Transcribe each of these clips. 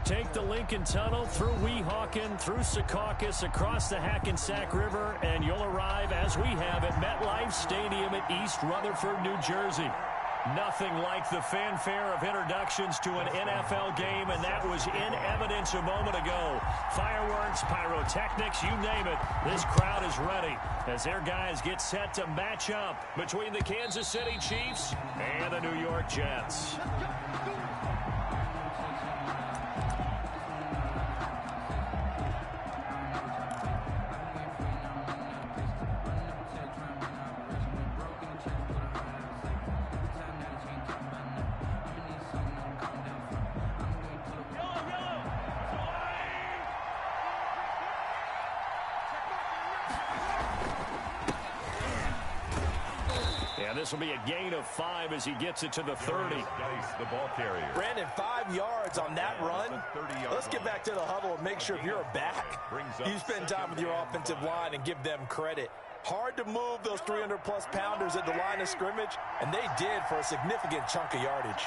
Take the Lincoln Tunnel through Weehawken, through Secaucus, across the Hackensack River, and you'll arrive, as we have, at MetLife Stadium at East Rutherford, New Jersey. Nothing like the fanfare of introductions to an NFL game, and that was in evidence a moment ago. Fireworks, pyrotechnics, you name it. This crowd is ready as their guys get set to match up between the Kansas City Chiefs and the New York Jets. This will be a gain of 5 as he gets it to the 30. The ball carrier. Brandon, 5 yards on that run. Let's get back to the huddle and make sure if you're a back, you spend time with your offensive line and give them credit. Hard to move those 300-plus pounders at the line of scrimmage, and they did for a significant chunk of yardage.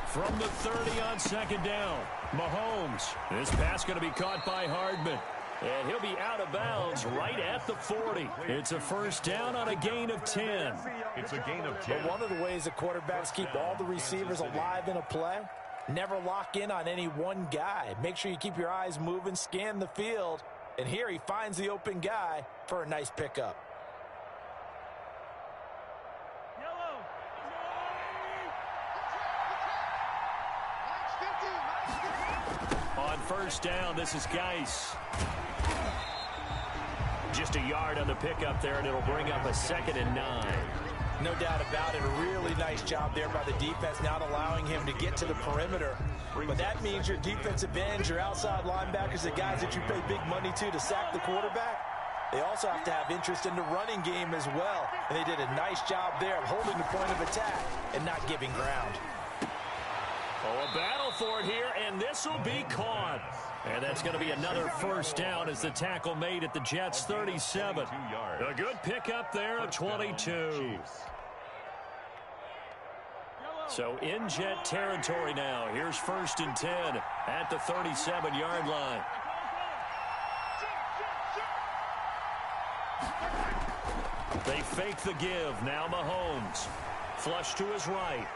From the 30 on second down, Mahomes. This pass going to be caught by Hardman. And he'll be out of bounds right at the 40. It's a first down on a gain of 10. It's a gain of 10. But one of the ways that quarterbacks keep all the receivers alive in a play, never lock in on any one guy. Make sure you keep your eyes moving, scan the field. And here he finds the open guy for a nice pickup. On first down, this is Geis. Just a yard on the pickup there, and it'll bring up a 2nd and 9. No doubt about it. A really nice job there by the defense, not allowing him to get to the perimeter. But that means your defensive ends, your outside linebackers, the guys that you pay big money to sack the quarterback, they also have to have interest in the running game as well. And they did a nice job there of holding the point of attack and not giving ground. Oh, a battle for it here, and this will be caught. And that's going to be another first down as the tackle made at the Jets' 37. A good pickup there of 22. So in Jet territory now. Here's 1st and 10 at the 37-yard line. They fake the give. Now Mahomes. Flush to his right.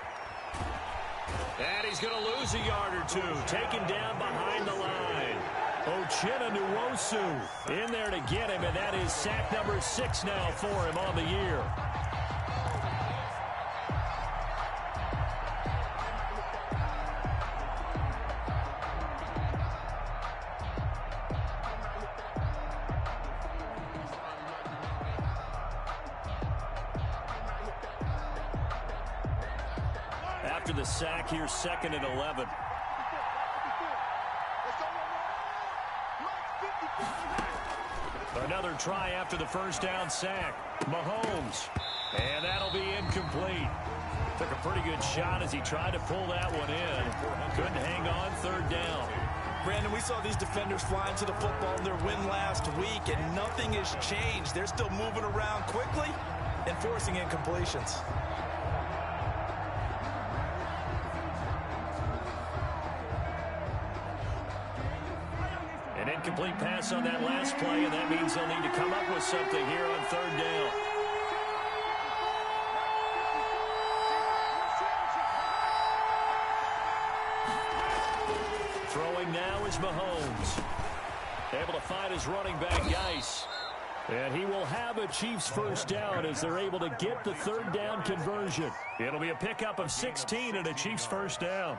And he's going to lose a yard or two. Taken down behind the line. Uchenna Nwosu in there to get him, and that is sack number 6 now for him on the year. After the sack, here's 2nd and 11. Another try after the first down sack. Mahomes. And that'll be incomplete. Took a pretty good shot as he tried to pull that one in. Couldn't hang on, 3rd down. Brandon, we saw these defenders flying to the football in their win last week, and nothing has changed. They're still moving around quickly and forcing incompletions. An incomplete pass on that last play, and that means they'll need to come up with something here on 3rd down. Throwing now is Mahomes. Able to find his running back, Geis. And he will have a Chiefs first down as they're able to get the 3rd down conversion. It'll be a pickup of 16 and a Chiefs first down.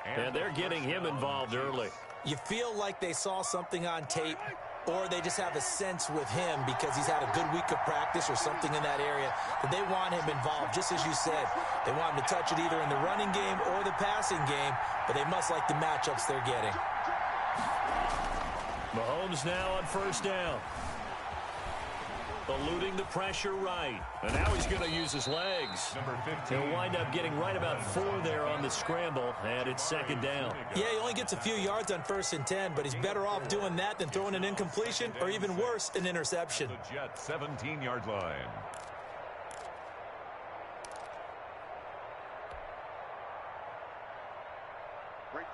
And they're getting him involved early. You feel like they saw something on tape, or they just have a sense with him because he's had a good week of practice or something in that area that they want him involved. Just as you said, they want him to touch it either in the running game or the passing game, but they must like the matchups they're getting. Mahomes now on first down. Eluding the pressure right. And now he's going to use his legs. He'll wind up getting right about 4 there on the scramble, and it's 2nd down. Yeah, he only gets a few yards on 1st and 10, but he's better off doing that than throwing an incompletion or even worse, an interception. The Jets 17-yard line.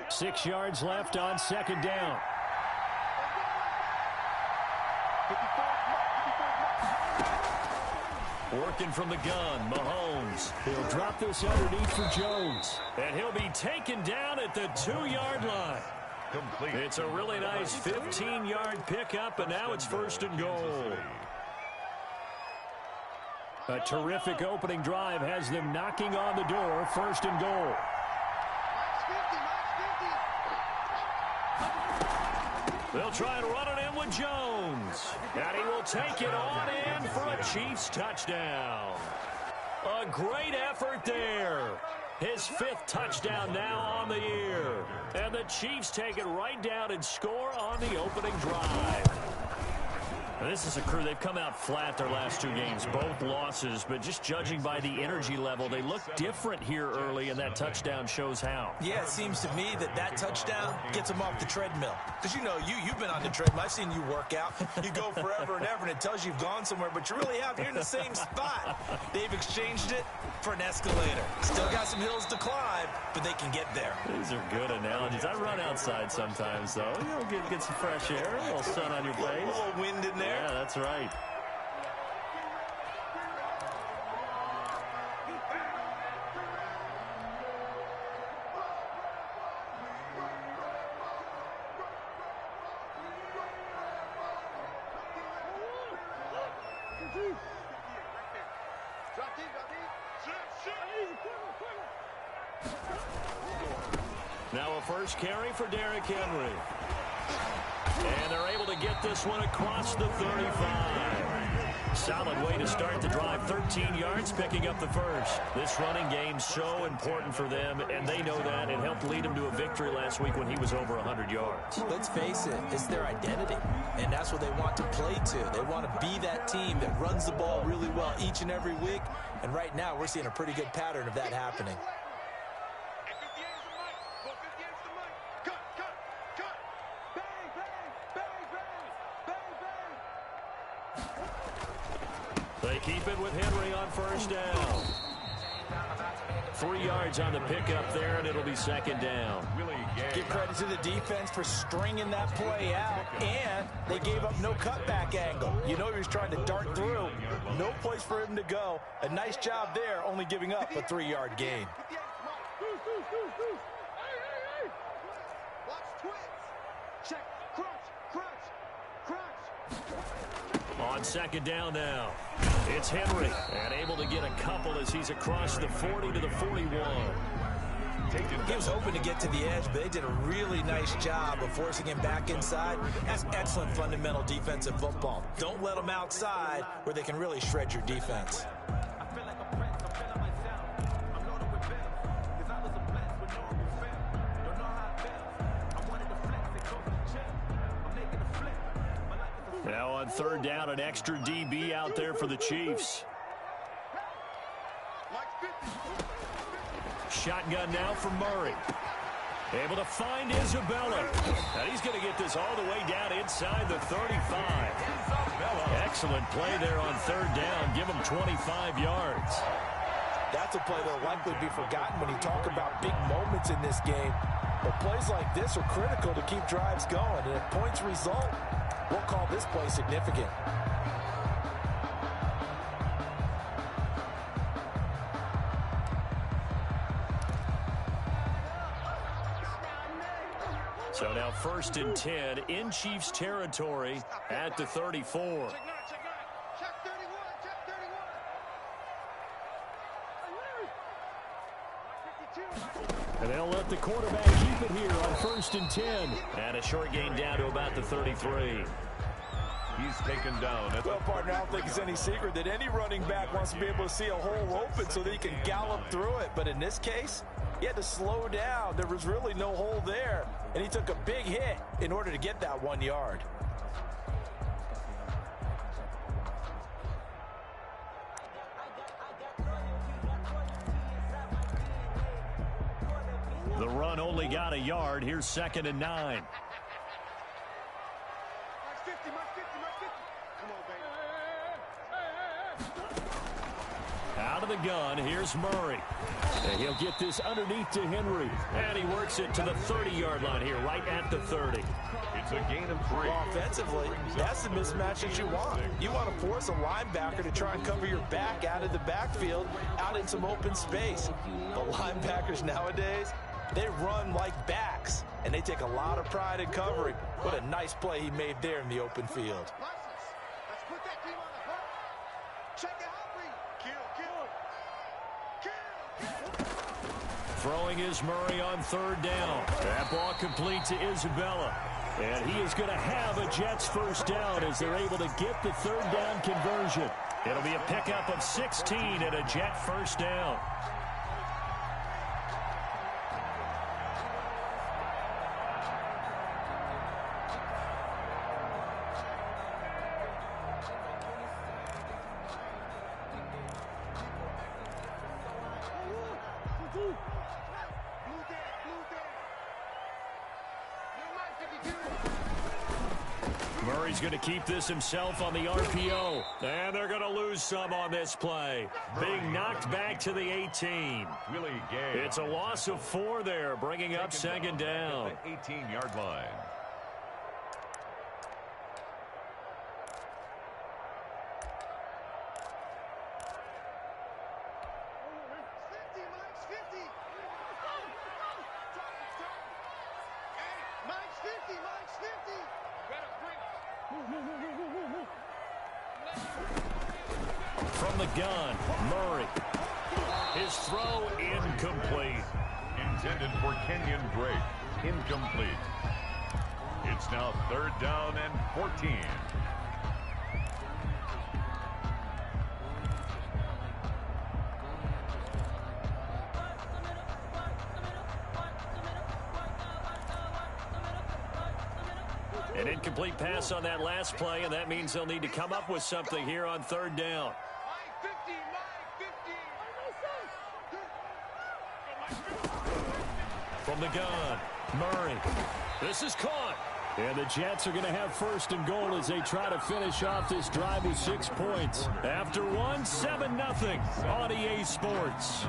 6 yards left on second down. Working from the gun, Mahomes. He'll drop this underneath for Jones. And he'll be taken down at the 2-yard line. Complete. It's a really nice 15-yard pickup, and now it's first and goal. A terrific opening drive has them knocking on the door, first and goal. They'll try and run it in with Jones. And he will take it on in for a Chiefs touchdown. A great effort there. His 5th touchdown now on the year. And the Chiefs take it right down and score on the opening drive. Now, this is a crew, they've come out flat their last 2 games, both losses, but just judging by the energy level, they look different here early, and that touchdown shows how. Yeah, it seems to me that touchdown gets them off the treadmill. Because, you know, you've been on the treadmill. I've seen you work out. You go forever and ever, and it tells you you've gone somewhere, but you really have. You're in the same spot. They've exchanged it for an escalator. Still got some hills to climb, but they can get there. These are good analogies. I run outside sometimes, though. You know, get some fresh air, a little sun on your face. A little wind in there. Yeah, that's right. Now a first carry for Derrick Henry. And they're able to get this one across the 35. Solid way to start the drive. 13 yards, picking up the first. This running game so important for them, and they know that. It helped lead them to a victory last week when he was over 100 yards. Let's face it, it's their identity, and that's what they want to play to. They want to be that team that runs the ball really well each and every week, and right now we're seeing a pretty good pattern of that happening. They keep it with Henry on first down. 3 yards on the pickup there, and it'll be second down. Give credit to the defense for stringing that play out, and they gave up no cutback angle. You know he was trying to dart through. No place for him to go. A nice job there, only giving up a 3-yard gain. On second down now, it's Henry, and able to get a couple as he's across the 40 to the 41. He was hoping to get to the edge, but they did a really nice job of forcing him back inside. That's excellent fundamental defensive football. Don't let them outside where they can really shred your defense. Now on third down, an extra DB out there for the Chiefs. Shotgun now for Murray. Able to find Isabella. And he's going to get this all the way down inside the 35. Excellent play there on third down. Give him 25 yards. That's a play that'll likely be forgotten when you talk about big moments in this game. But plays like this are critical to keep drives going. And if points result, we'll call this play significant. So now first and 10 in Chiefs territory at the 34. And they'll let the quarterback keep it here on first and 10. And a short gain down to about the 33. He's taken down. Well, partner, I don't think it's any secret that any running back wants to be able to see a hole open so that he can gallop through it. But in this case, he had to slow down. There was really no hole there. And he took a big hit in order to get that 1 yard. The run only got a yard. Here's second and 9. Out of the gun. Here's Murray. And he'll get this underneath to Henry. And he works it to the 30-yard line here, right at the 30. It's a gain of 3. Offensively, that's the mismatch that you want. You want to force a linebacker to try and cover your back out of the backfield, out in some open space. The linebackers nowadays, they run like backs, and they take a lot of pride in covering. What a nice play he made there in the open field. Let's put that team on the hook. Check it out, kill. Throwing is Murray on 3rd down. That ball complete to Isabella. And he is going to have a Jets first down as they're able to get the 3rd down conversion. It'll be a pickup of 16 and a Jet first down. Murray's going to keep this himself on the RPO. And they're going to lose some on this play. Being knocked back to the 18. Willie Gay. It's a loss of 4 there, bringing up 2nd down. At the 18-yard line. From the gun, Murray. His throw incomplete. Intended for Kenyon Drake. Incomplete. It's now 3rd down and 14. An incomplete pass on that last play, and that means they'll need to come up with something here on 3rd down. From the gun, Murray. This is caught. And the Jets are going to have 1st and goal as they try to finish off this drive with 6 points. After 7-0 on EA Sports.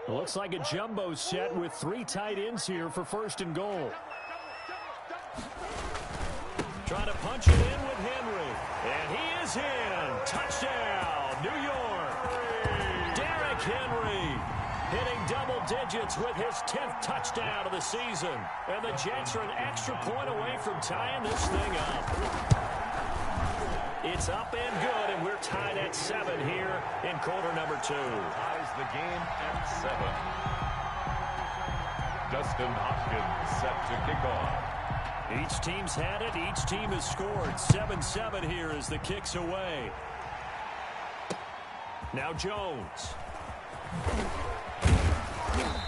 Looks like a jumbo set with 3 tight ends here for 1st and goal. Trying to punch it in with Henry. And he is in. Touchdown, New York. Derrick Henry hitting double digits with his 10th touchdown of the season. And the Jets are an extra point away from tying this thing up. It's up and good, and we're tied at 7 here in quarter number 2. Ties the game at 7. Dustin Hopkins set to kick off. Each team's had it. Each team has scored. 7-7 here as the kick's away. Now Jones.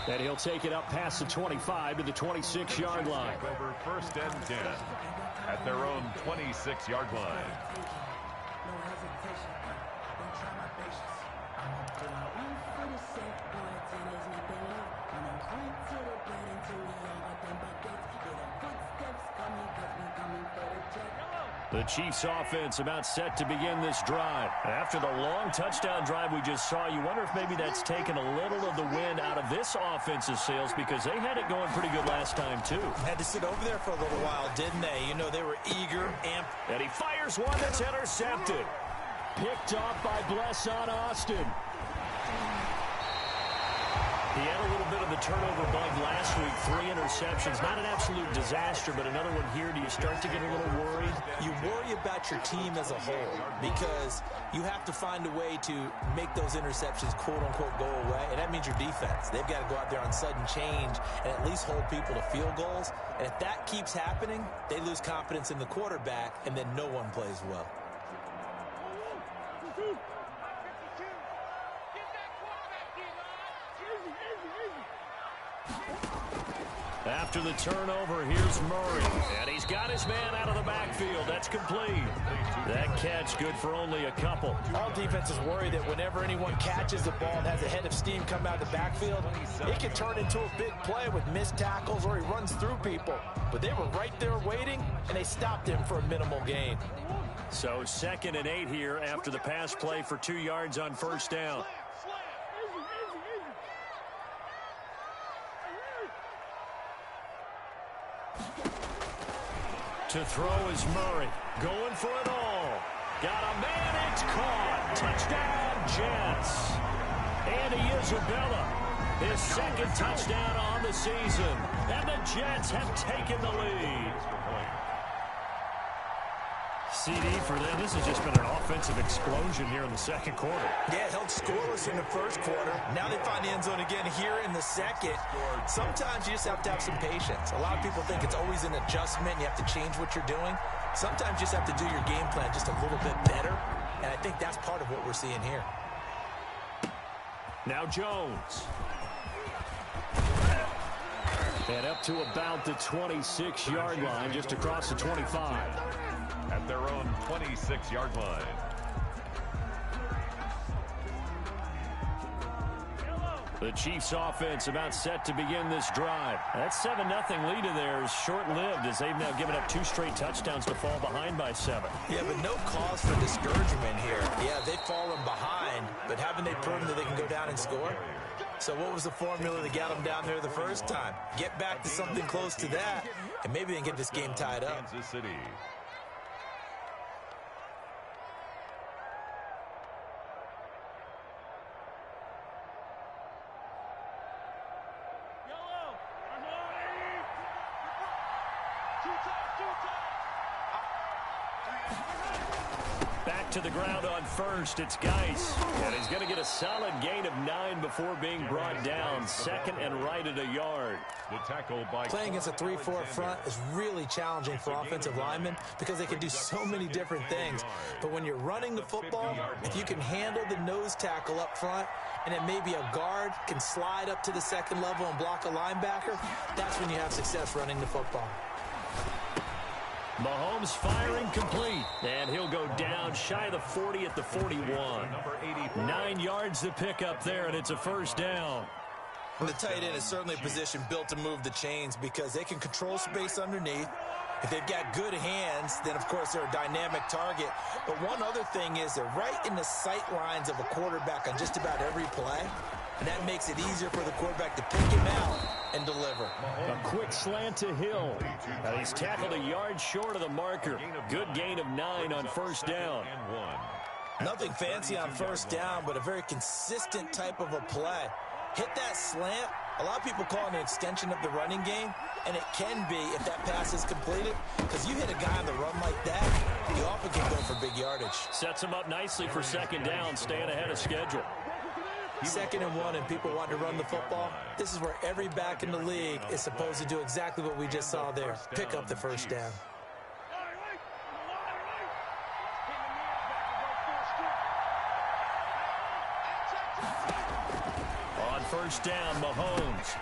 And he'll take it up past the 25 to the 26-yard line. Over 1st and 10 at their own 26-yard line. The Chiefs offense about set to begin this drive. After the long touchdown drive we just saw, you wonder if maybe that's taken a little of the wind out of this offense's sails because they had it going pretty good last time too. Had to sit over there for a little while, didn't they? You know, they were eager, amped. And he fires one that's intercepted. Picked off by Bless on Austin. He had a little bit of the turnover bug last week, 3 interceptions. Not an absolute disaster, but another one here. Do you start to get a little worried? You worry about your team as a whole because you have to find a way to make those interceptions, quote-unquote, go away, and that means your defense. They've got to go out there on sudden change and at least hold people to field goals, and if that keeps happening, they lose confidence in the quarterback, and then no one plays well. After the turnover, here's Murray. And he's got his man out of the backfield. That's complete. That catch good for only a couple. All defenses worry that whenever anyone catches the ball and has a head of steam come out of the backfield, it can turn into a big play with missed tackles or he runs through people. But they were right there waiting, and they stopped him for a minimal gain. So 2nd and 8 here after the pass play for 2 yards on first down. To throw is Murray. Going for it all. Got a man. It's caught. Touchdown, Jets. Andy Isabella, his 2nd touchdown on the season. And the Jets have taken the lead. CD for them. This has just been an offensive explosion here in the 2nd quarter. Yeah, held scoreless in the 1st quarter. Now they find the end zone again here in the 2nd. Sometimes you just have to have some patience. A lot of people think it's always an adjustment. You have to change what you're doing. Sometimes you just have to do your game plan just a little bit better. And I think that's part of what we're seeing here. Now Jones. And up to about the 26-yard line, just across the 25. At their own 26-yard line. The Chiefs offense about set to begin this drive. That 7-0 lead of theirs short-lived as they've now given up 2 straight touchdowns to fall behind by 7. Yeah, but no cause for discouragement here. Yeah, they've fallen behind, but haven't they proven that they can go down and score? So what was the formula that got them down there the first time? Get back to something close to that, and maybe they can get this game tied up. Kansas City. Back to the ground on first. It's Geis. And he's going to get a solid gain of 9 before being brought down. 2nd and right at a yard. The tackle by Playing against a 3-4 front is really challenging for offensive linemen because they can do so many different things. But when you're running the football, if you can handle the nose tackle up front, and then maybe a guard can slide up to the 2nd level and block a linebacker, that's when you have success running the football. Mahomes firing complete, and he'll go down shy of the 40 at the 41. 9 yards to pick up there, and it's a first down. The tight end is certainly a position built to move the chains because they can control space underneath. If they've got good hands, then, of course, they're a dynamic target. But one other thing is they're right in the sight lines of a quarterback on just about every play, and that makes it easier for the quarterback to pick him out and deliver. A quick slant to Hill. And he's tackled a yard short of the marker. Good gain of 9 on first down. Nothing fancy on first down, but a very consistent type of a play. Hit that slant. A lot of people call it an extension of the running game, and it can be if that pass is completed, because you hit a guy on the run like that, you often can go for big yardage. Sets him up nicely for 2nd down, staying ahead of schedule. 2nd and 1, and people want to run the football. This is where every back in the league is supposed to do exactly what we just saw there. Pick up the first down. On first down, Mahomes.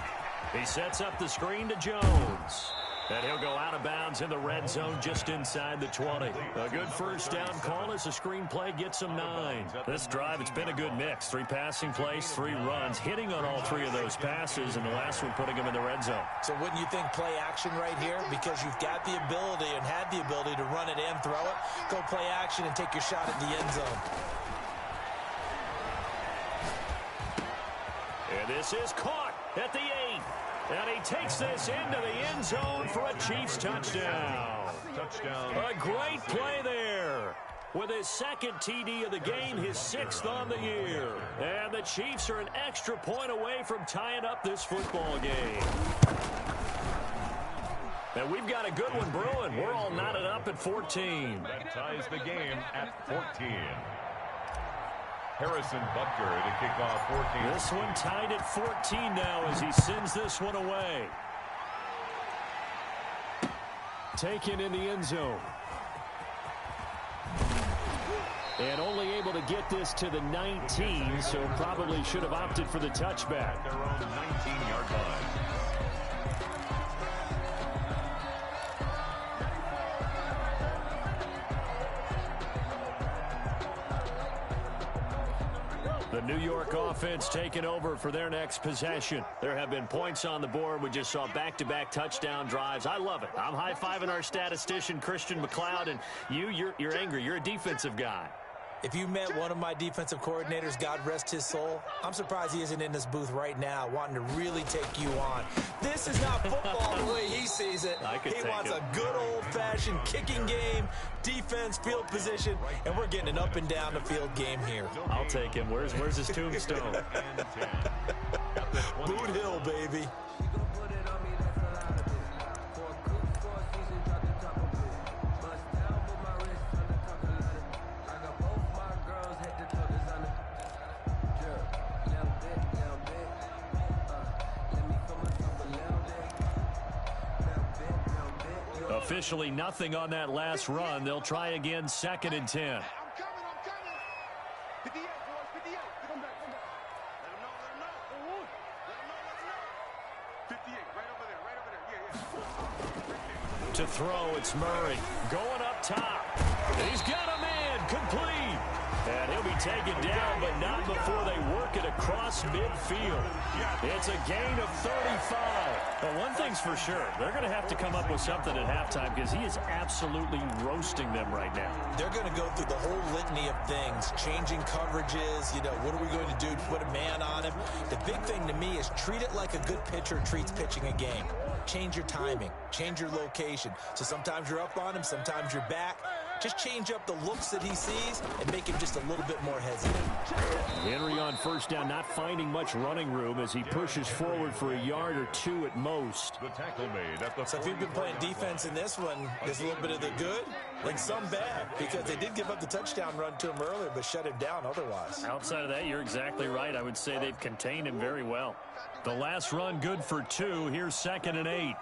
He sets up the screen to Jones. And he'll go out of bounds in the red zone just inside the 20. A good first down call as the screenplay gets him 9. This drive, it's been a good mix. 3 passing plays, 3 runs, hitting on all 3 of those passes, and the last one putting him in the red zone. So wouldn't you think play action right here? Because you've got the ability and had the ability to run it and throw it. Go play action and take your shot at the end zone. And this is caught at the 8. And he takes this into the end zone for a Chiefs touchdown. Touchdown. A great play there. with his second TD of the game, his 6th on the year. And the Chiefs are an extra point away from tying up this football game. And we've got a good one brewing. We're all knotted up at 14. That ties the game at 14. Harrison Butker to kick off 14. This one tied at 14 now as he sends this one away. Taken in the end zone. And only able to get this to the 19, so probably should have opted for the touchback. Their own 19-yard line. The New York offense taking over for their next possession. There have been points on the board. We just saw back-to-back touchdown drives. I love it. I'm high-fiving our statistician, Christian McLeod, and you're angry. You're a defensive guy. If you met one of my defensive coordinators, God rest his soul, I'm surprised he isn't in this booth right now wanting to really take you on. This is not football the way he sees it. He wants a good old-fashioned kicking game, defense, field position, and we're getting an up-and-down-the-field game here. I'll take him. Where's his tombstone? Boot Hill, baby. Officially nothing on that last run. They'll try again, 2nd and 10. I'm coming. 58, boys, 58. Come back. Let him know. Let him know. 58, right over there. Yeah. To throw, it's Murray. Going up top. He's got a man, complete. And he'll be taken down, but not before they work it across midfield. It's a gain of 35. But one thing's for sure, they're going to have to come up with something at halftime because he is absolutely roasting them right now. They're going to go through the whole litany of things, changing coverages, what are we going to do to put a man on him? The big thing to me is treat it like a good pitcher treats pitching a game. Change your timing, change your location. So sometimes you're up on him, sometimes you're back. Just change up the looks that he sees and make him just a little bit more hesitant. Henry on first down, not finding much running room as he pushes forward for a yard or 2 at most. The tackle made at the So if you've been playing defense in this one, there's a little bit of the good and some bad because they did give up the touchdown run to him earlier but shut him down otherwise. Outside of that, you're exactly right. I would say they've contained him very well. The last run good for 2. Here's 2nd and 8.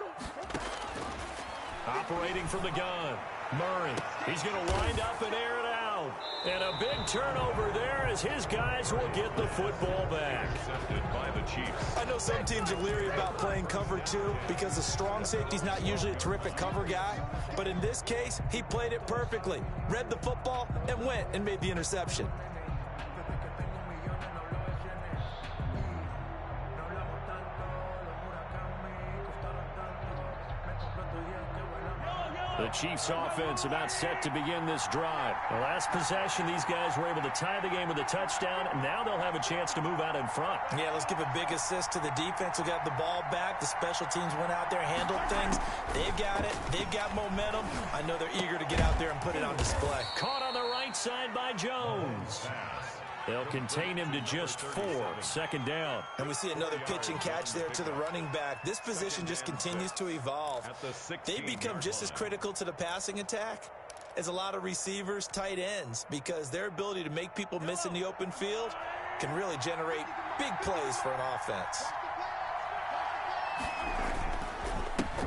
Operating from the gun. Murray, he's going to wind up and air it out. And a big turnover there as his guys will get the football back. Intercepted by the Chiefs. I know some teams are leery about playing cover 2 because the strong safety's not usually a terrific cover guy. But in this case, he played it perfectly. Read the football and went and made the interception. The Chiefs offense about set to begin this drive. The last possession, these guys were able to tie the game with a touchdown, and now they'll have a chance to move out in front. Yeah, let's give a big assist to the defense who got the ball back. The special teams went out there, handled things. They've got it. They've got momentum. I know they're eager to get out there and put it on display. Caught on the right side by Jones. They'll contain him to just 4. 2nd down. And we see another pitch and catch there to the running back. This position just continues to evolve. They become just as critical to the passing attack as a lot of receivers, tight ends, because their ability to make people miss in the open field can really generate big plays for an offense.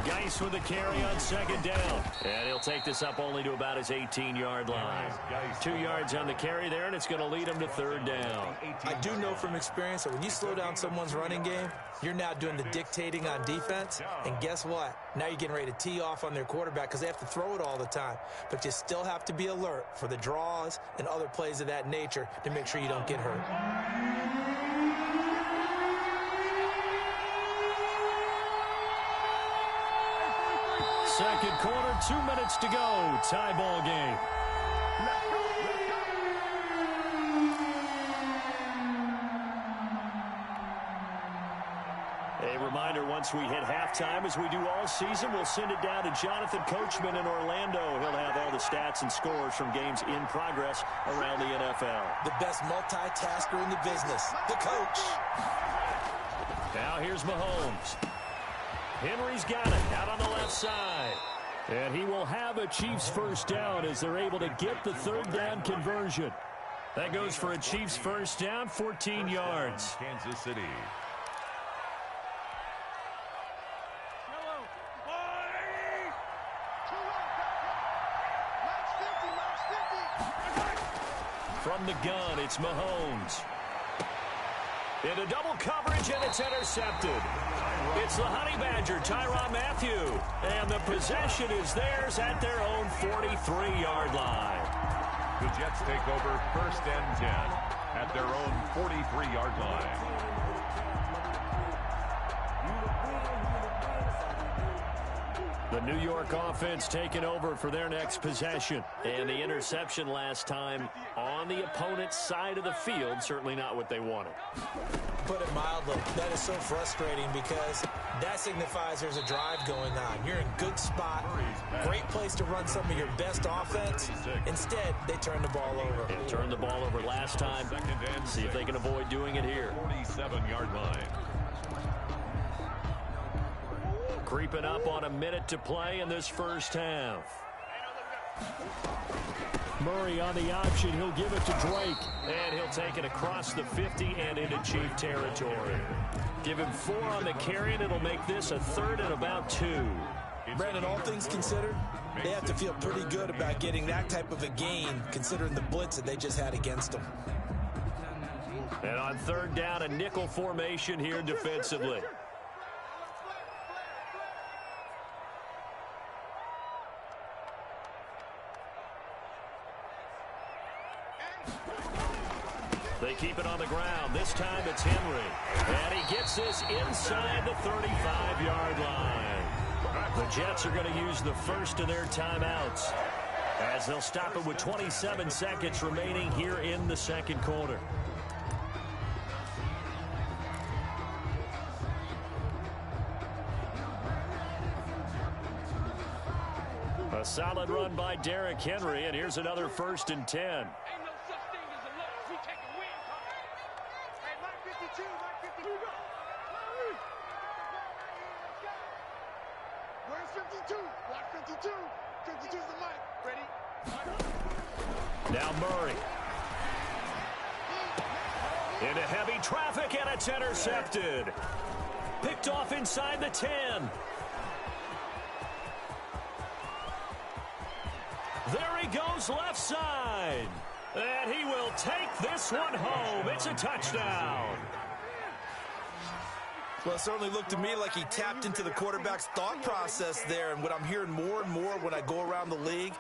Geis with the carry on 2nd down. And he'll take this up only to about his 18-yard line. 2 yards on the carry there, and it's going to lead him to 3rd down. I do know from experience that when you slow down someone's running game, you're now doing the dictating on defense. And guess what? Now you're getting ready to tee off on their quarterback because they have to throw it all the time. But you still have to be alert for the draws and other plays of that nature to make sure you don't get hurt. Second quarter, 2 minutes to go. Tie ball game. A reminder once once we hit halftime, as we do all season, we'll send it down to Jonathan Coachman in Orlando. He'll have all the stats and scores from games in progress around the NFL. The best multitasker in the business, the coach. Now here's Mahomes. Henry's got it out on the left side. And he will have a Chiefs first down as they're able to get the third down conversion. That goes for a Chiefs first down, 14 yards. Kansas City. From the gun, it's Mahomes. Into double coverage, and it's intercepted. It's the Honey Badger, Tyrann Mathieu. And the possession is theirs at their own 43-yard line. The Jets take over first and 10 at their own 43-yard line. The New York offense taking over for their next possession. And the interception last time on the opponent's side of the field, certainly not what they wanted. Put it mildly, that is so frustrating because that signifies there's a drive going on. You're in good spot, great place to run some of your best offense. Instead, they turn the ball over. They turned the ball over last time. See if they can avoid doing it here. 47-yard line. Creeping up on a minute to play in this first half. Murray on the option. He'll give it to Drake. And he'll take it across the 50 and into Chief territory. Give him 4 on the carry, and it'll make this a third and about 2. Brandon, all things considered, they have to feel pretty good about getting that type of a gain, considering the blitz that they just had against them. And on third down, a nickel formation here defensively. They keep it on the ground. This time it's Henry. And he gets this inside the 35-yard line. The Jets are going to use the first of their timeouts as they'll stop it with 27 seconds remaining here in the second quarter. A solid run by Derrick Henry, and here's another 1st and 10. Now Murray. Into heavy traffic, and it's intercepted. Picked off inside the 10. There he goes left side. And he will take this one home. It's a touchdown. Well, it certainly looked to me like he tapped into the quarterback's thought process there. And what I'm hearing more and more when I go around the league,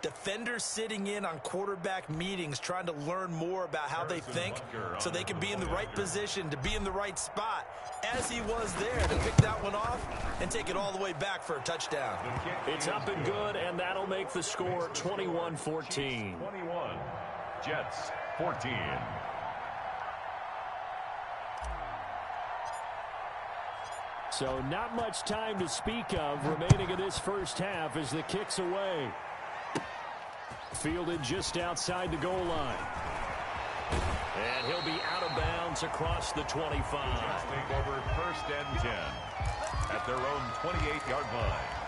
defenders sitting in on quarterback meetings trying to learn more about how they think so they can be in the right position to be in the right spot, as he was there to pick that one off and take it all the way back for a touchdown. It's up and good, and that'll make the score 21-14. 21. Jets 14. So not much time to speak of remaining in this first half as the kick's away. Fielded just outside the goal line. And he'll be out of bounds across the 25. Jets take over first and 10 at their own 28-yard line.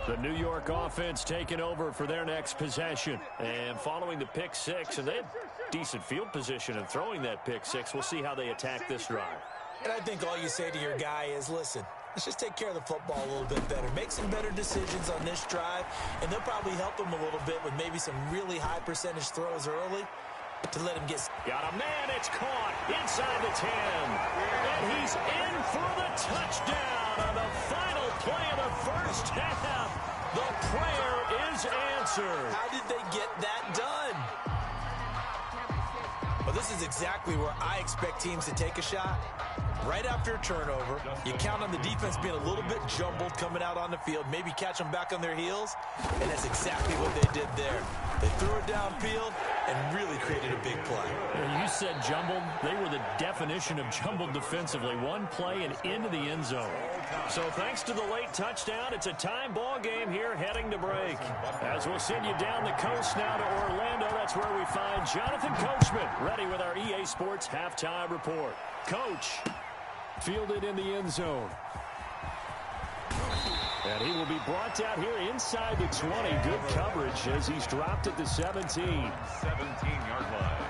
The New York offense taking over for their next possession. And following the pick six, and they had decent field position in throwing that pick six. We'll see how they attack this drive. And I think all you say to your guy is, listen, let's just take care of the football a little bit better. Make some better decisions on this drive, and they'll probably help him a little bit with maybe some really high percentage throws early to let him get. Got a man, it's caught inside the 10. And he's in for the touchdown on the final play of the first half. The prayer is answered. How did they get that done? Well, this is exactly where I expect teams to take a shot. Right after a turnover, you count on the defense being a little bit jumbled coming out on the field, maybe catch them back on their heels, and that's exactly what they did there. They threw it downfield and really created a big play. You said jumbled. They were the definition of jumbled defensively. One play and into the end zone. So thanks to the late touchdown, it's a time ball game here heading to break. As we'll send you down the coast now to Orlando, that's where we find Jonathan Coachman ready with our EA Sports Halftime Report. Coach, fielded in the end zone. And he will be brought out here inside the 20. Good coverage as he's dropped at the 17. 17-yard line.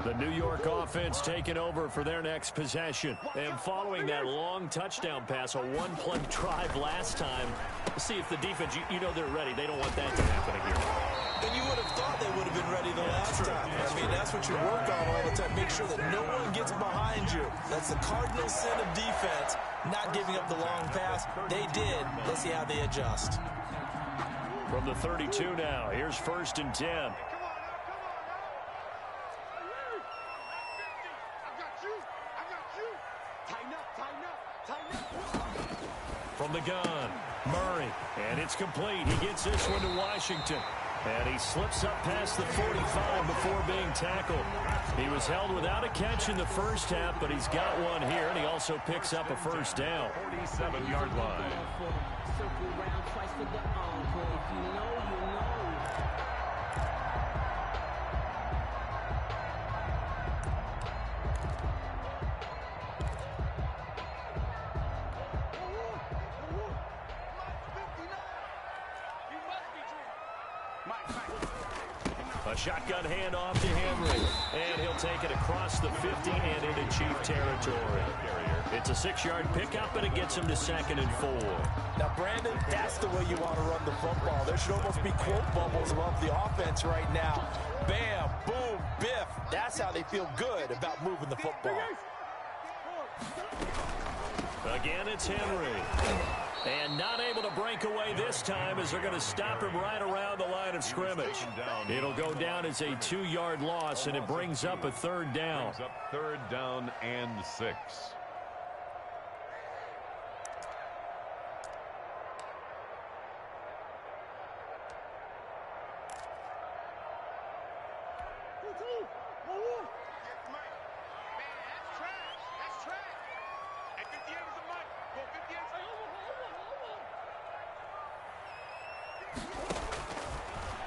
The New York offense taking over for their next possession. And following that long touchdown pass, a one-play drive last time, see if the defense, you know they're ready. They don't want that to happen again. And you would have thought they would have been ready the last time. I mean, that's what you work on all the time. Make sure that no one gets behind you. That's the cardinal sin of defense, not giving up the long pass. They did. Let's see how they adjust. From the 32 now, here's 1st and 10. From the gun, Murray, and it's complete. He gets this one to Washington, and he slips up past the 45 before being tackled. He was held without a catch in the first half, but he's got one here, and he also picks up a first down. 47-yard line. A shotgun handoff to Henry, and he'll take it across the 50 and into Chief territory. It's a 6-yard pickup, and it gets him to 2nd and 4. Now, Brandon, that's the way you want to run the football. There should almost be quote bubbles above the offense right now. Bam, boom, biff. That's how they feel good about moving the football. Again, it's Henry. And not able to break away this time as they're going to stop him right around the line of scrimmage. It'll go down as a 2-yard loss, and it brings up a 3rd down. Brings up 3rd down and 6.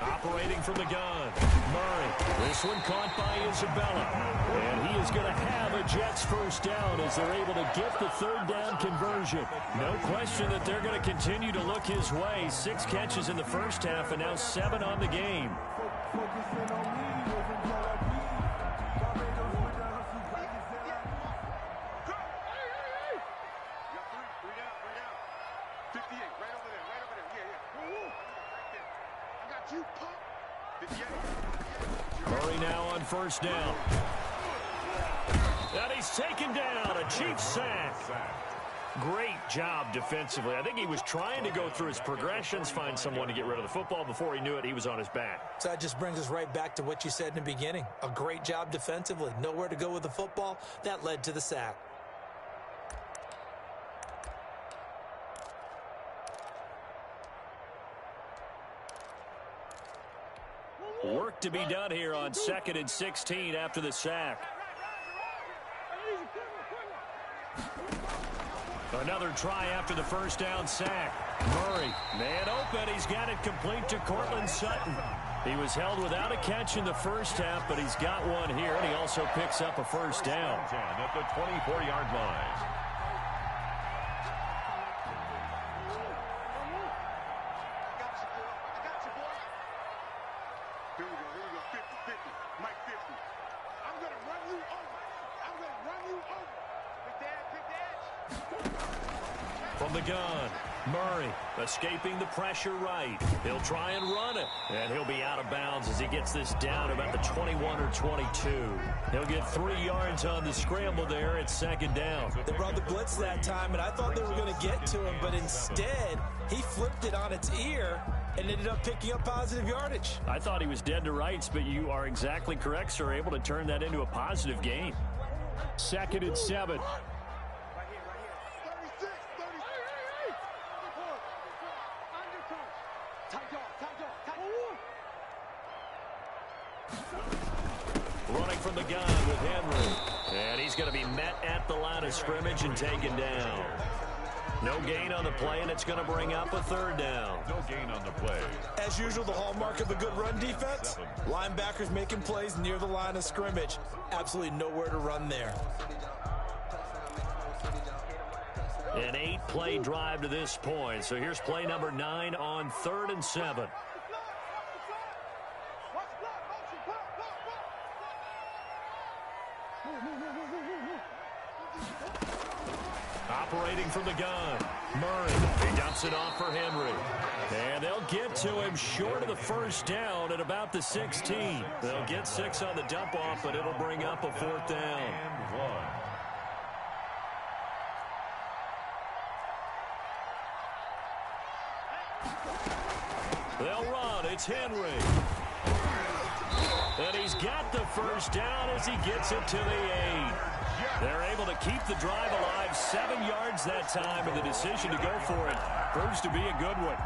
Operating from the gun, Murray. This one caught by Isabella. And he is going to have a Jets first down as they're able to get the 3rd down conversion. No question that they're going to continue to look his way. 6 catches in the first half and now 7 on the game. Murray now on 1st down. And he's taken down. A Chiefs sack. Great job defensively. I think he was trying to go through his progressions, find someone to get rid of the football. Before he knew it, he was on his back. So that just brings us right back to what you said in the beginning. A great job defensively. Nowhere to go with the football. That led to the sack. Work to be done here on 2nd and 16 after the sack. Another try after the first down sack. Murray, man open. He's got it complete to Cortland Sutton. He was held without a catch in the first half, but he's got one here, and he also picks up a first down. At the 24-yard line. From the gun, Murray escaping the pressure right. He'll try and run it. And he'll be out of bounds as he gets this down about the 21 or 22. He'll get 3 yards on the scramble there. It's second down. They brought the blitz that time, and I thought they were going to get to him, but instead he flipped it on its ear and ended up picking up positive yardage. I thought he was dead to rights, but you are exactly correct, sir. Able to turn that into a positive gain. Second and 7. Running from the gun with Henry. And he's going to be met at the line of scrimmage and taken down. No gain on the play, and it's going to bring up a third down. No gain on the play. As usual, the hallmark of a good run defense, linebackers making plays near the line of scrimmage. Absolutely nowhere to run there. An 8-play drive to this point. So here's play number 9 on 3rd and 7. Operating from the gun, Murray. He dumps it off for Henry. And they'll get to him short of the first down at about the 16. They'll get 6 on the dump off, but it'll bring up a 4th down. And 1. They'll run. It's Henry. And he's got the first down as he gets it to the 8. They're able to keep the drive alive. 7 yards that time, and the decision to go for it proves to be a good one.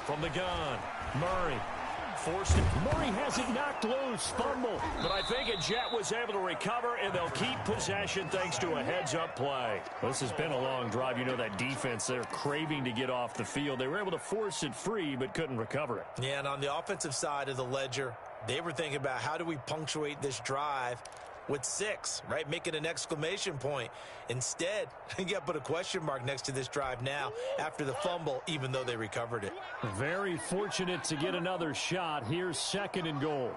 From the gun, Murray. Forced it. Murray has it knocked loose. Fumble. But I think a Jet was able to recover, and they'll keep possession thanks to a heads-up play. Well, this has been a long drive. You know that defense, they're craving to get off the field. They were able to force it free, but couldn't recover it. Yeah, and on the offensive side of the ledger, they were thinking about how do we punctuate this drive with 6, right? Making an exclamation point. Instead, you got to put a question mark next to this drive now after the fumble, even though they recovered it. Very fortunate to get another shot. Here's 2nd and goal.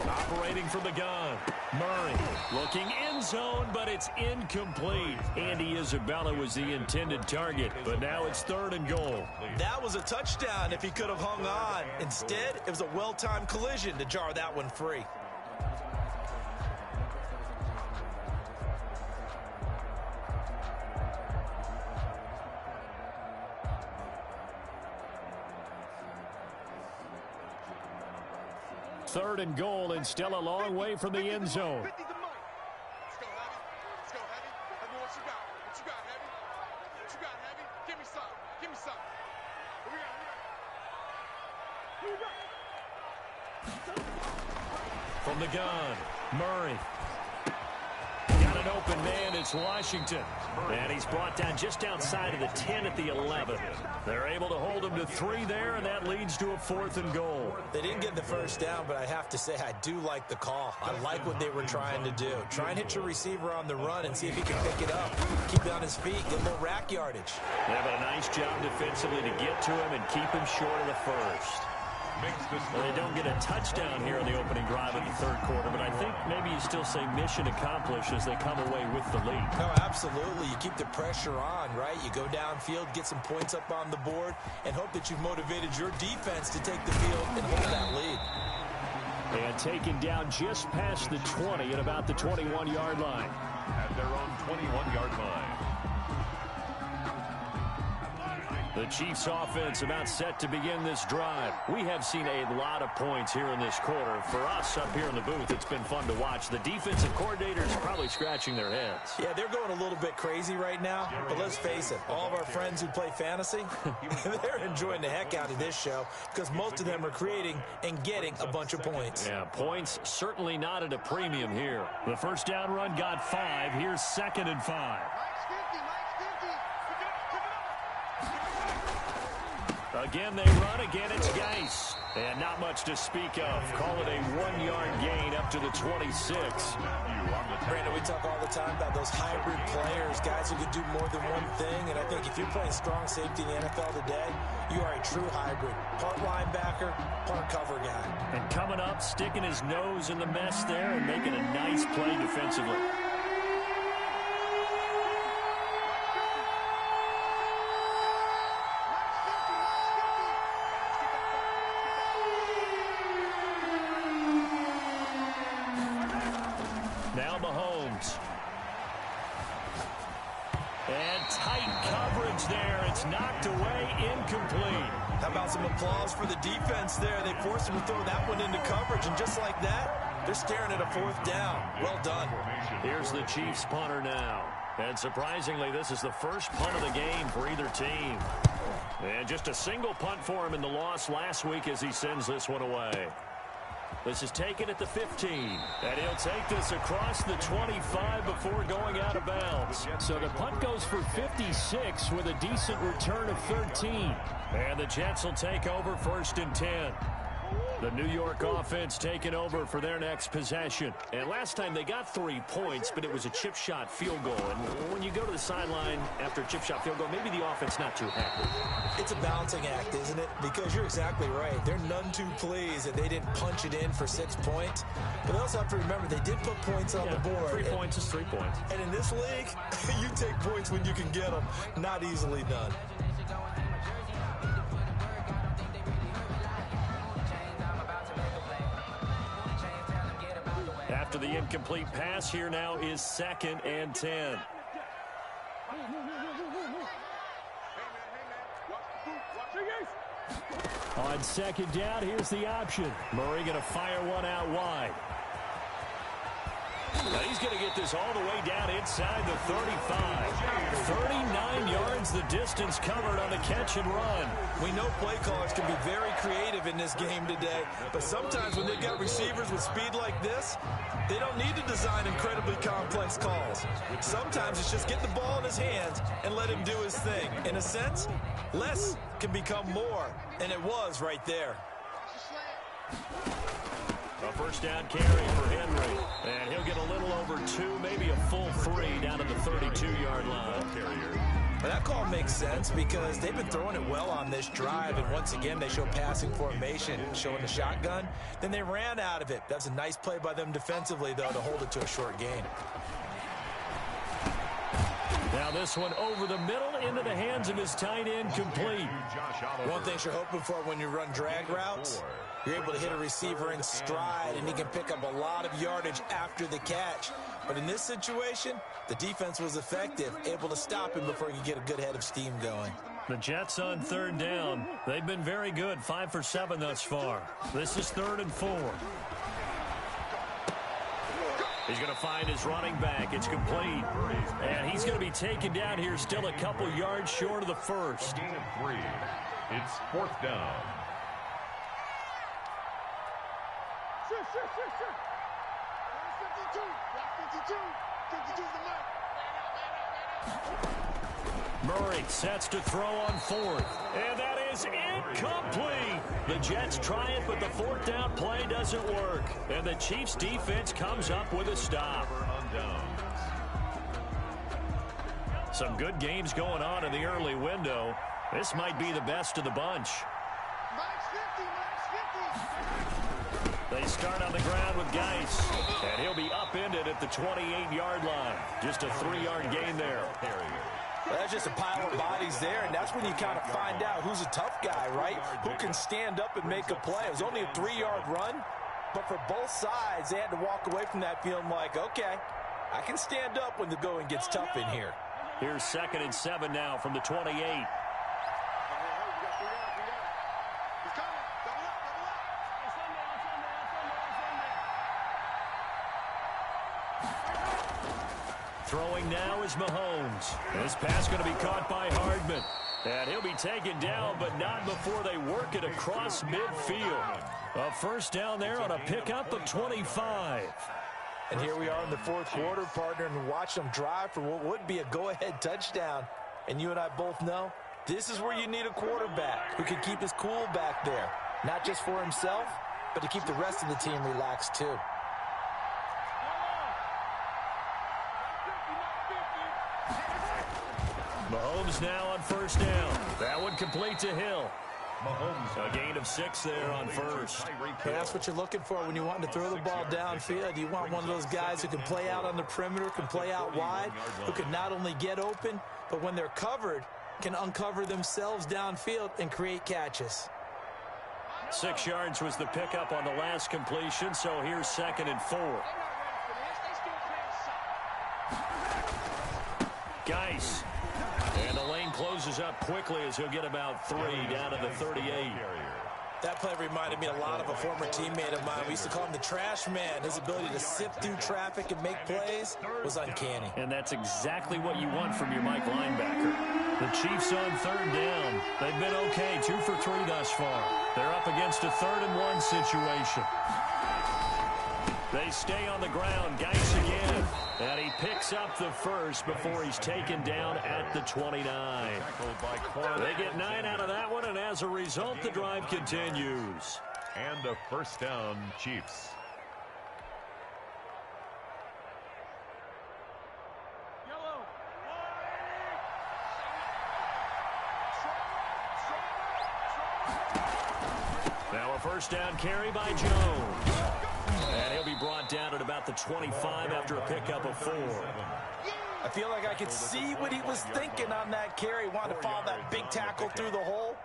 Operating from the gun, Murray looking end zone, but it's incomplete. Andy Isabella was the intended target, but now it's 3rd and goal. That was a touchdown if he could have hung on. Instead, it was a well-timed collision to jar that one free. Third and goal, and still a long way from the end zone. Let's go, Heavy. Let's go, Heavy. Heavy, what you got? What you got, Heavy? What you got, Heavy? Give me some. Give me some. From the gun, Murray. Got an open man, it's Washington. And he's brought down just outside of the 10 at the 11. They're able to hold him to 3 there, and that leads to a 4th and goal. They didn't get the first down, but I have to say I do like the call. I like what they were trying to do. Try and hit your receiver on the run and see if he can pick it up. Keep it on his feet, get a little rack yardage. Yeah, but a nice job defensively to get to him and keep him short of the first. Well, they don't get a touchdown here in the opening drive of the 3rd quarter, but I think maybe you still say mission accomplished as they come away with the lead. No, absolutely. You keep the pressure on, right? You go downfield, get some points up on the board, and hope that you've motivated your defense to take the field and hold that lead. And taken down just past the 20 at about the 21-yard line. At their own 21-yard line. The Chiefs offense about set to begin this drive. We have seen a lot of points here in this quarter. For us up here in the booth, it's been fun to watch. The defensive coordinators probably scratching their heads. Yeah, they're going a little bit crazy right now, but let's face it, all of our friends who play fantasy, they're enjoying the heck out of this show because most of them are creating and getting a bunch of points. Yeah, points certainly not at a premium here. The first down run got 5. Here's 2nd and 5. Again, they run. Again, it's Geis. And not much to speak of. Call it a 1-yard gain up to the 26. Brandon, we talk all the time about those hybrid players, guys who can do more than one thing. And I think if you're playing strong safety in the NFL today, you are a true hybrid. Part linebacker, part cover guy. And coming up, sticking his nose in the mess there and making a nice play defensively. Now Mahomes. And tight coverage there. It's knocked away, incomplete. How about some applause for the defense there? They forced him to throw that one into coverage, and just like that, they're staring at a 4th down. Well done. Here's the Chiefs punter now. And surprisingly, this is the first punt of the game for either team. And just a single punt for him in the loss last week as he sends this one away. This is taken at the 15. And he'll take this across the 25 before going out of bounds. So the punt goes for 56 with a decent return of 13. And the Jets will take over 1st and 10. The New York offense taking over for their next possession. And last time they got 3 points, but it was a chip shot field goal. And when you go to the sideline after a chip shot field goal, maybe the offense not too happy. It's a balancing act, isn't it? Because you're exactly right. They're none too pleased that they didn't punch it in for 6 points. But they also have to remember they did put points on the board. 3 points is 3 points. And in this league, you take points when you can get them. Not easily done. After the incomplete pass, here now is 2nd and 10. On 2nd down, here's the option. Murray going to fire one out wide. Now he's going to get this all the way down inside the 35. 39 yards the distance covered on the catch and run. We know play callers can be very creative in this game today, but sometimes when they've got receivers with speed like this, they don't need to design incredibly complex calls. Sometimes it's just get the ball in his hands and let him do his thing. In a sense, less can become more, and it was right there. A 1st down carry for Henry. And he'll get a little over 2, maybe a full 3 down at the 32-yard line. Well, that call makes sense because they've been throwing it well on this drive, and once again they show passing formation, showing the shotgun. Then they ran out of it. That's a nice play by them defensively, though, to hold it to a short gain. Now this one over the middle into the hands of his tight end, complete. One thing you're hoping for when you run drag routes, you're able to hit a receiver in stride, and he can pick up a lot of yardage after the catch. But in this situation, the defense was effective, able to stop him before he could get a good head of steam going. The Jets on 3rd down. They've been very good, 5 for 7 thus far. This is 3rd and 4. He's going to find his running back. It's complete. And he's going to be taken down here still a couple yards short of the 1st. Gain of 3. It's 4th down. Sure. 52. 52 is the mark. Murray sets to throw on 4th. And that is incomplete. The Jets try it, but the 4th down play doesn't work. And the Chiefs defense comes up with a stop. Some good games going on in the early window. This might be the best of the bunch. Max 50. They start on the ground with Geis. And he'll be upended at the 28-yard line. Just a 3-yard gain there. Well, that's just a pile of bodies there, and that's when you kind of find out who's a tough guy, right? Who can stand up and make a play. It was only a 3-yard run, but for both sides, they had to walk away from that feeling like, okay, I can stand up when the going gets tough in here. Here's 2nd and 7 now from the 28. Throwing now is Mahomes. This pass going to be caught by Hardman. And he'll be taken down, but not before they work it across midfield. A 1st down there on a pickup of 25. And here we are in the 4th quarter, partner, and watch them drive for what would be a go-ahead touchdown. And you and I both know this is where you need a quarterback who can keep his cool back there. not just for himself, but to keep the rest of the team relaxed too. Mahomes now on first down. That one complete to Hill. Mahomes, a gain of 6 there on first. And that's what you're looking for when you want to throw the ball downfield. You want one of those guys who can play out on the perimeter, can play out wide, who can not only get open, but when they're covered, can uncover themselves downfield and create catches. 6 yards was the pickup on the last completion, so here's 2nd and 4. Geis. And the lane closes up quickly as he'll get about 3 down to the 38. That play reminded me a lot of a former teammate of mine. We used to call him the trash man. His ability to sift through traffic and make plays was uncanny. And that's exactly what you want from your Mike linebacker. The Chiefs on 3rd down. They've been okay, 2 for 3 thus far. They're up against a 3rd and 1 situation. They stay on the ground. Geis again. And he picks up the first before he's taken down at the 29. They get 9 out of that one, and as a result, the drive continues. And a first down, Chiefs. Now a first down carry by Jones. And he'll be brought down at about the 25 after a pickup of 4. I feel like I could see what he was thinking on that carry. Wanted to follow that big tackle through the hole.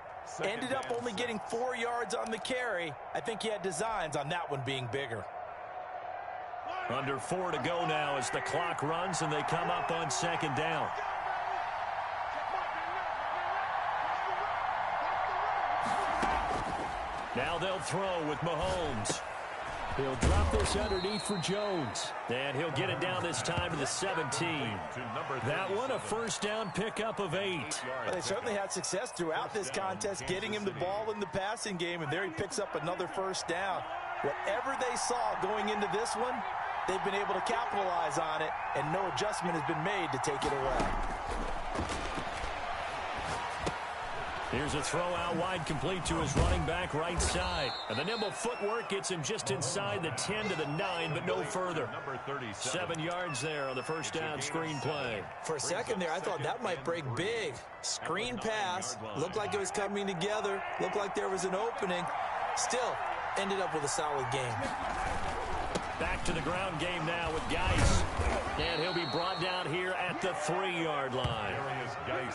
Ended up only getting 4 yards on the carry. I think he had designs on that one being bigger. Under 4 to go now as the clock runs and they come up on 2nd down. Now they'll throw with Mahomes. He'll drop this underneath for Jones. And he'll get it down this time to the 17. That one a first down pickup of 8. Well, they certainly had success throughout this contest, getting him the ball in the passing game, and there he picks up another first down. Whatever they saw going into this one, they've been able to capitalize on it, and no adjustment has been made to take it away. Here's a throw out wide, complete to his running back right side. And the nimble footwork gets him just inside the 10 to the 9, but no further. 7 yards there on the first down screen play. For a second there, I thought that might break big. Screen pass, looked like it was coming together, looked like there was an opening. Still, ended up with a solid game. Back to the ground game now with Geis. And he'll be brought down here at the 3-yard line.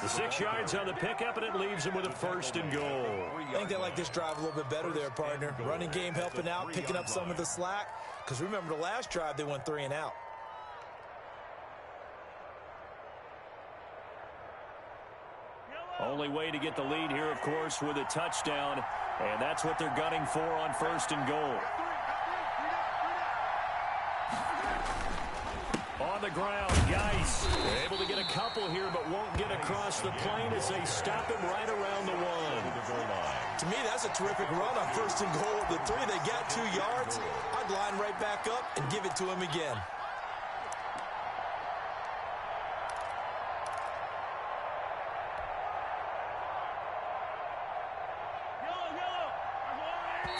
The 6 yards on the pickup, and it leaves him with a first and goal. I think they like this drive a little bit better there, partner. Running game helping out, picking up some of the slack. Because remember, the last drive, they went 3 and out. Only way to get the lead here, of course, with a touchdown. And that's what they're gunning for on first and goal. On the ground, Geis able to get a couple here, but won't get across the plane as they stop him right around the 1. To me, that's a terrific run on first and goal at the 3. They got 2 yards. I'd line right back up and give it to him again.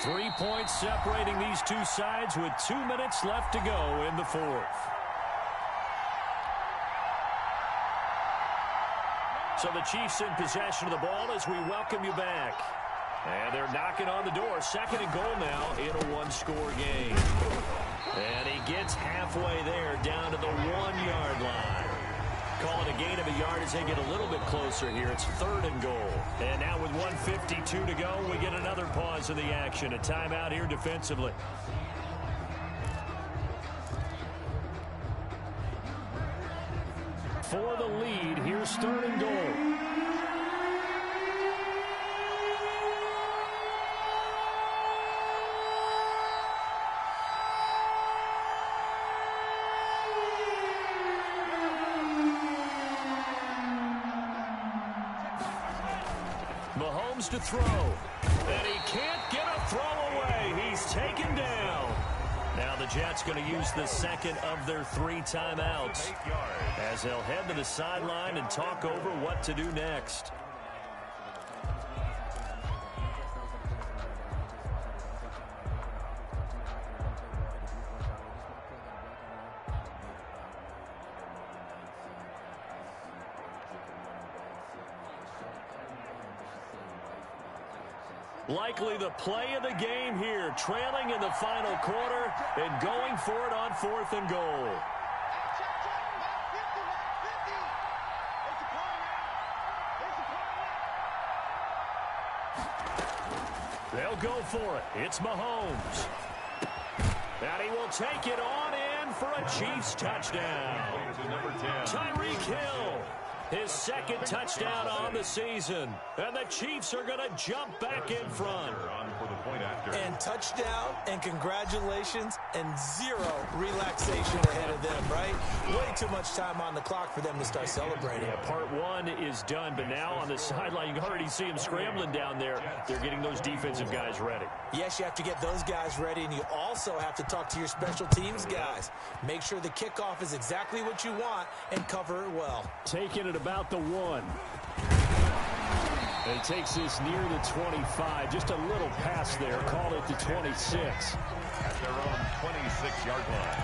Three points separating these two sides with 2 minutes left to go in the 4th. So the Chiefs in possession of the ball as we welcome you back. And they're knocking on the door. 2nd and goal now in a 1-score game. And he gets halfway there down to the 1-yard line. Call it a gain of a yard as they get a little bit closer here. It's 3rd and goal. And now with 1:52 to go, we get another pause in the action. A timeout here defensively. For the lead, here's 3rd and goal. Mahomes to throw. And he can't get a throw away. He's taken down. Now the Jets going to use the 2nd of their 3 timeouts as they'll head to the sideline and talk over what to do next. Likely the play of the game here, trailing in the final quarter and going for it on 4th and goal. They'll go for it. It's Mahomes. And he will take it on in for a Chiefs touchdown. Tyreek Hill, his 2nd touchdown on the season. And the Chiefs are going to jump back in front. And touchdown, and congratulations, and 0 relaxation ahead of them, right? Way too much time on the clock for them to start celebrating. Yeah, part 1 is done, but now on the sideline, you can already see them scrambling down there. They're getting those defensive guys ready. Yes, you have to get those guys ready, and you also have to talk to your special teams guys. Make sure the kickoff is exactly what you want and cover it well. Taking it about the 1. And he takes this near the 25. Just a little pass there. Call it the 26. At their own 26-yard line.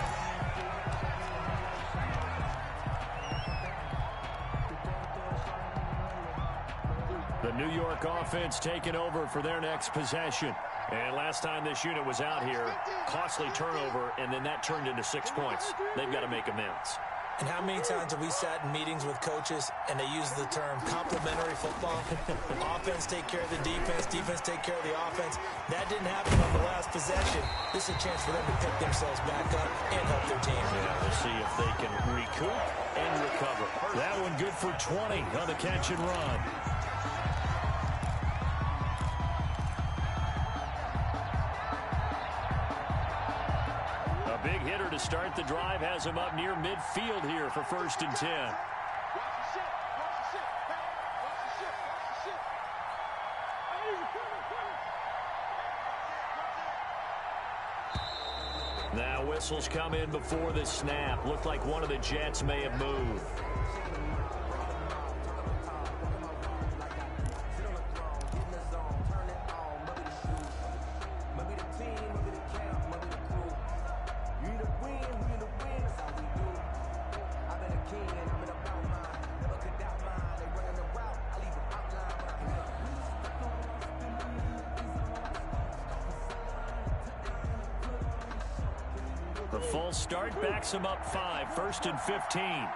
The New York offense taking over for their next possession. And last time this unit was out here, costly turnover, and then that turned into 6 points. They've got to make amends. And how many times have we sat in meetings with coaches and they use the term complementary football? Offense take care of the defense, defense take care of the offense. That didn't happen on the last possession. This is a chance for them to pick themselves back up and help their team. Yeah, we'll see if they can recoup and recover. That one good for 20 on the catch and run. Big hitter to start the drive has him up near midfield here for 1st and 10. Now whistles come in before the snap. Looked like one of the Jets may have moved. The false start backs him up 5, 1st and 15.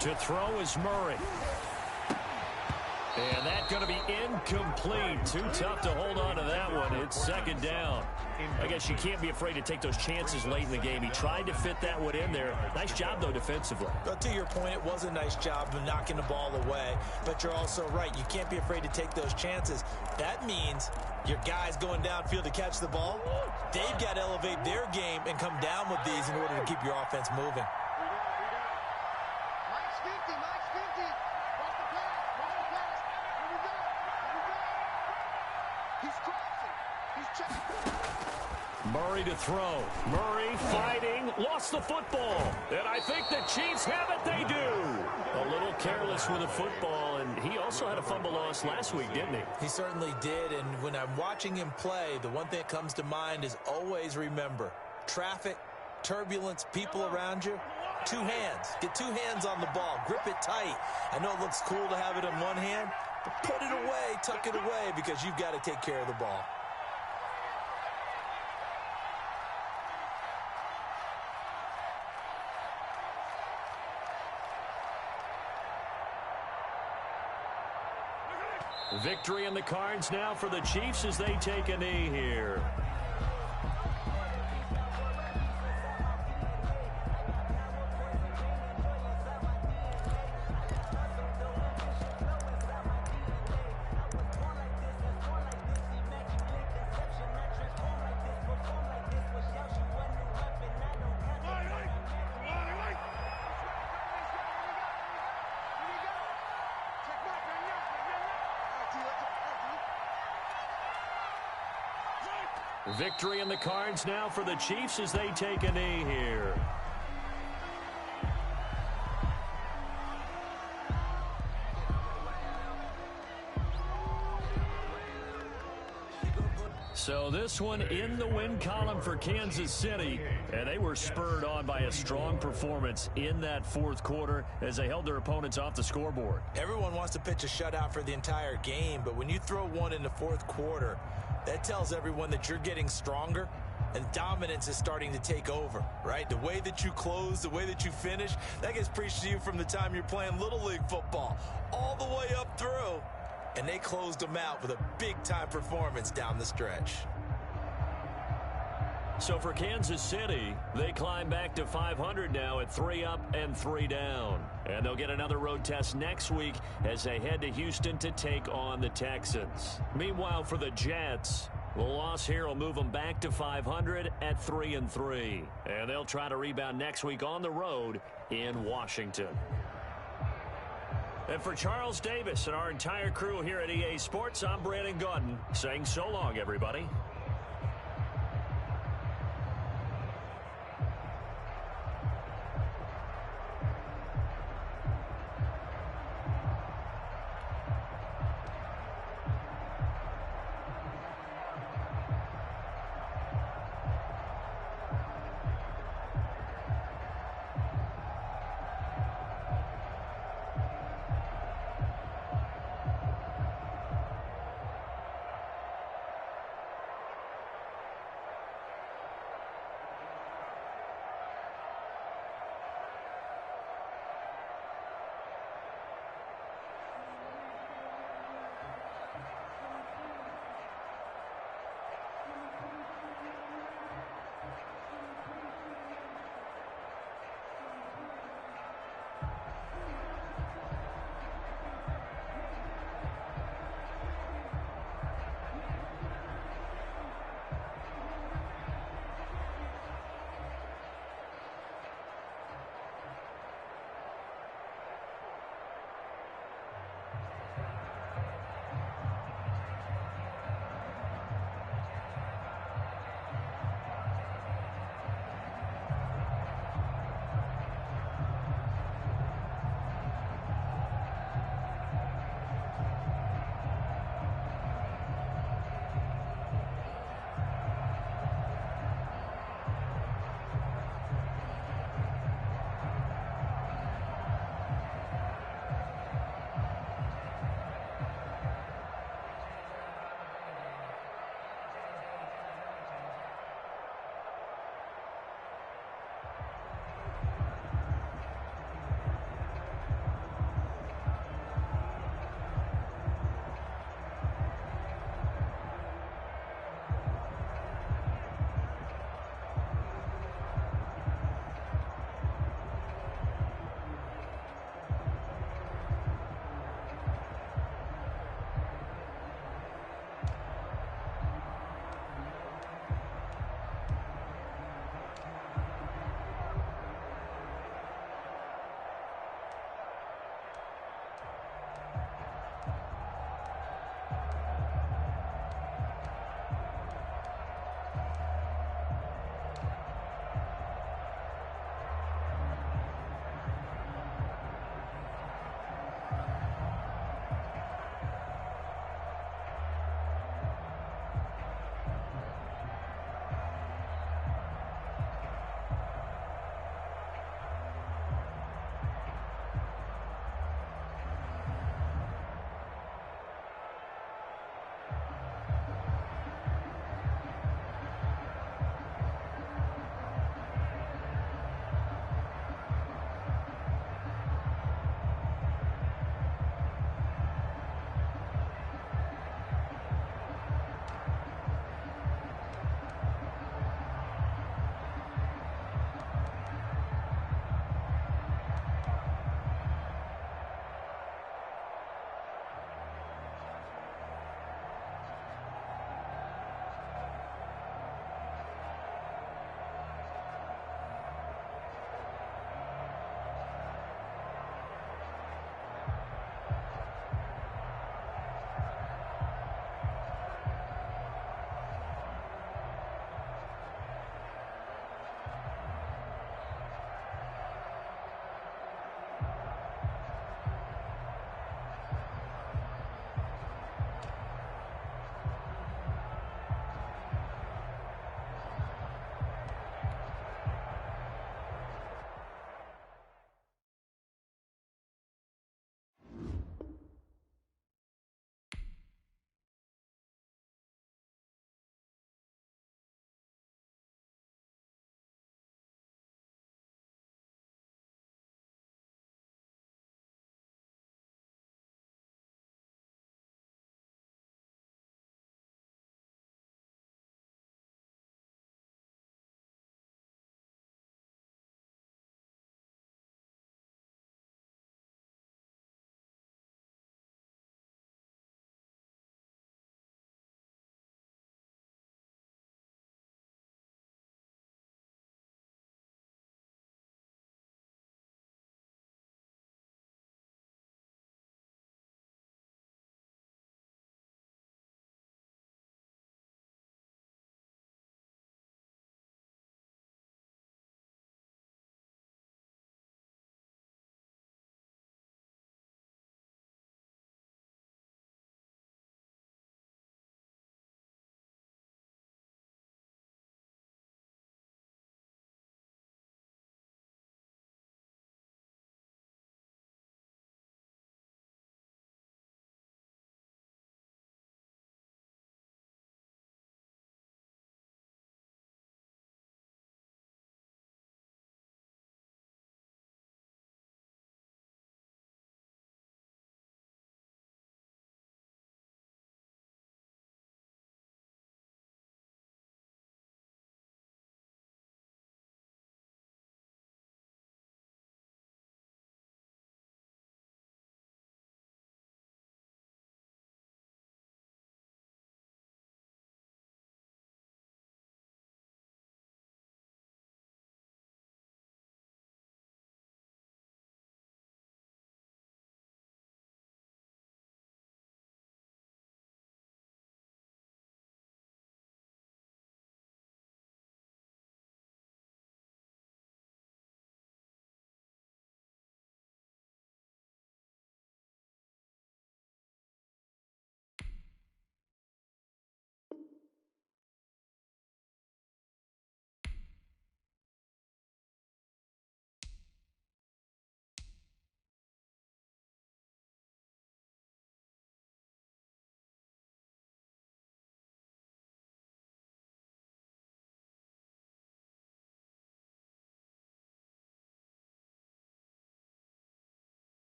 To throw is Murray. And that's going to be incomplete. Too tough to hold on to that one. It's 2nd down. I guess you can't be afraid to take those chances late in the game. He tried to fit that one in there. Nice job, though, defensively. But to your point, it was a nice job of knocking the ball away. But you're also right. You can't be afraid to take those chances. That means your guys going downfield to catch the ball, they've got to elevate their game and come down with these in order to keep your offense moving. Murray to throw. Murray fighting, lost the football. And I think the Chiefs have it. They do. A little careless with the football, and he also had a fumble loss last week, didn't he? He certainly did, and when I'm watching him play, the one thing that comes to mind is always remember, traffic, turbulence, people around you, 2 hands. Get 2 hands on the ball. Grip it tight. I know it looks cool to have it in one hand, but put it away, tuck it away, because you've got to take care of the ball. Victory in the cards now for the Chiefs as they take a knee here. Victory in the cards now for the Chiefs as they take a knee here. So this one in the win column for Kansas City, and they were spurred on by a strong performance in that fourth quarter as they held their opponents off the scoreboard. Everyone wants to pitch a shutout for the entire game, but when you throw one in the fourth quarter, that tells everyone that you're getting stronger and dominance is starting to take over, right? The way that you close, the way that you finish, that gets preached to you from the time you're playing Little League football all the way up through. And they closed them out with a big-time performance down the stretch. So for Kansas City, they climb back to 500 now at 3 up and 3 down. And they'll get another road test next week as they head to Houston to take on the Texans. Meanwhile, for the Jets, the loss here will move them back to 500 at 3-3. And they'll try to rebound next week on the road in Washington. And for Charles Davis and our entire crew here at EA Sports, I'm Brandon Gaudin saying so long, everybody.